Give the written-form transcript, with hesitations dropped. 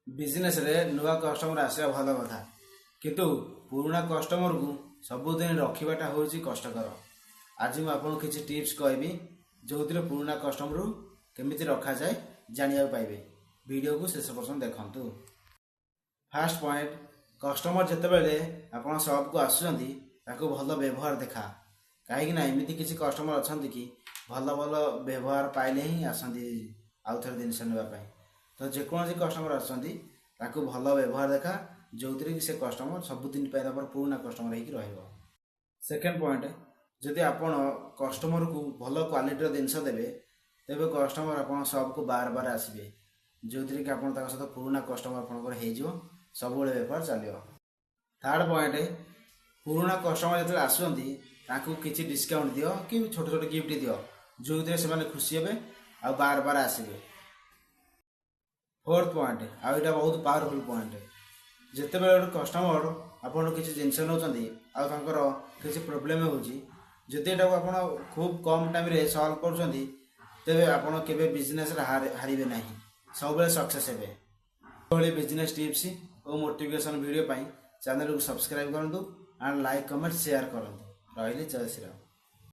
Business रे नुआ customer आसा भल कथा किंतु पुराना कस्टमर को सबुदिन रखाटा हूँ कष्टर। आज मुझे किसी टिप्स कहबी जो पुराना कस्टमर केमी रखा जाए जाना पाइबे। वीडियो को शेष पर्यंत देखंतु। फास्ट पॉइंट, कस्टमर जितेबाला आप शॉप को आसुँच भल व्यवहार देखा कहीं एमती किसी कस्टमर अच्छा कि भल भल व्यवहार पाइले ही आसती आउ थे जिनस नापी। तो जेकोसी कस्टमर आसो भल व्यवहार देखा जो थी कि से कस्टमर सबुदिन पुराना कस्टमर हो। सेकेंड पॉइंट, जदि आप कस्टमर को भल क्वालिटी जिनस देवे तेरे कस्टमर आप शॉप को बार बार आसबे जो थी कि आप सहित पुराना कस्टमर हो सब बेपार चलो। थर्ड पॉइंट, पुराना कस्टमर जो आसुँच किसी डिस्काउंट दियो कि छोट छोट गिफ्ट दियो जो थे से खुशी हे आ बार बार आसबे। फोर्थ पॉइंट, आउ यहाँ बहुत पावरफुल पॉइंट, जिते बड़े कस्टमर आपन किसी जिनस नौ किसी प्रोब्लेम होती आप खूब कम टाइम रे सॉल्व कर तेरे आपड़ के बिजनेस हारे ना सब सक्सेस हे। बिजनेस टिप्स और मोटिवेशन वीडियो चैनल को सब्सक्राइब करूँ एंड लाइक कमेंट शेयर करूँ। रही जय श्री राम।